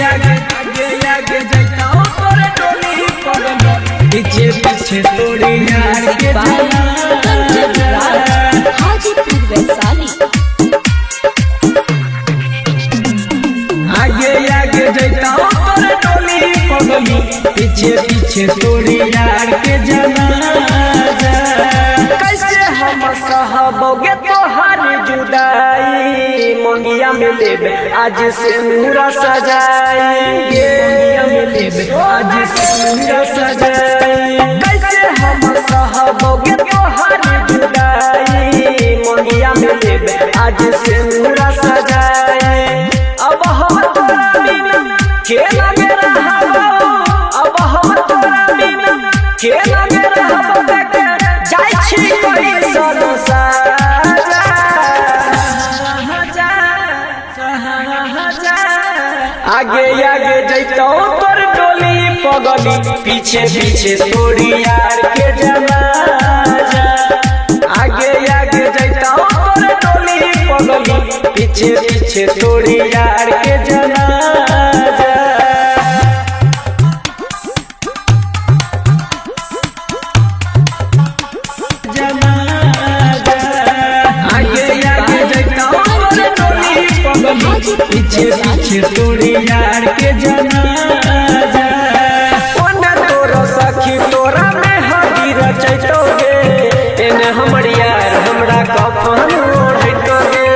आगे जैताओ तोरे टोली पगली पीछे पीछे तोड़ी यार के हाजीपुर वैशाली। आगे जैताओ तोरे टोली पगली पीछे पीछे तोड़ी यार के जनाजा। कैसे हम सहबोगे तोहार जुदाई मंगिया में लेबे आज से नूरा सजाएंगे मंगिया में लेबे आज से नूरा सजाएंगे। कैसे हम सहबोगे तोहार जुदाई मंगिया में लेबे आज से नूरा सजाएंगे। अब हम तोरा बिना के लगे रहबो अब हम तोरा बिना के लगे रहबो देखे जाय छी कोई संसार। आगे जैतो तोर टोली पगली पीछे पीछे तोड़ी यार के जनाजा। आगे जैतो तोर टोली पगली पीछे पीछे तोड़ी यार के जनाजा। पीछे पीछे तोड़ी यार के जनाजा। ओना तोरा सखी तोरा में हदी रचैतोगे एने हमर यार हमरा कफन ओढ़ैतोगे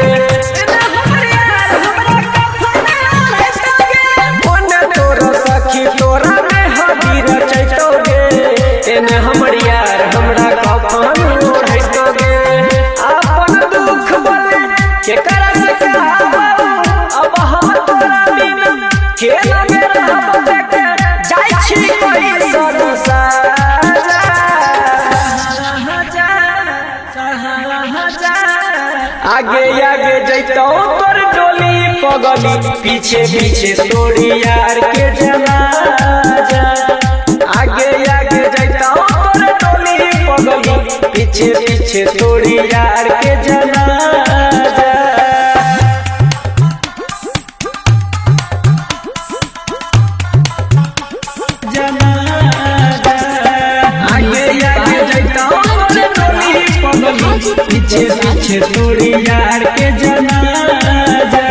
एने हमर यार हमरा कफन ओढ़ैतोगे। ओना तोरा सखी तोरा में हदी रचैतोगे एने हमर यार हमरा कफन ओढ़ैतोगे। अपन दुख बोले के करा से अब हम तोरा बिना के लगे रहबो देखे जाय छी कोई संसार। आगे जैतो तोर टोली पगली पीछे पीछे तोड़ी यार के जनाजा। आगे जैतो तोर टोली पगली पीछे पीछे तोड़ी यार के जनाजा। पीछे पीछे तोड़ी यार के जनाजा।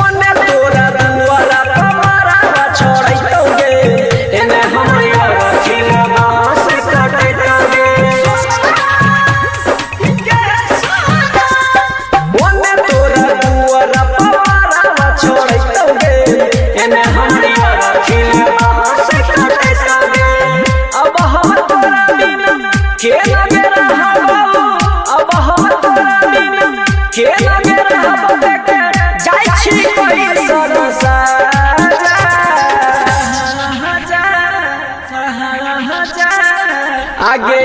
ओने तोरा दुआरा हमारा छोड़ैतोगे एने हमरा खिला बांस काटैतोगे। ओने तोरा दुआरा हमारा छोड़ैतोगे एने हमरा खिला बांस काटैतोगे। अब हम तोरा बिना के लगे रहबो अब हम तोरा बिना के लगे रहबो देखे जाय छी कोई संसार। आगे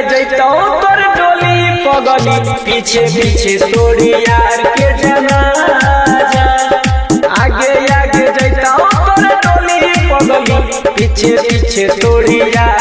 जैतो तोर टोली पगली पीछे पीछे तोड़ी यार के जनाजा। आगे जैतो तोर टोली पगली पीछे पीछे तोड़ी यार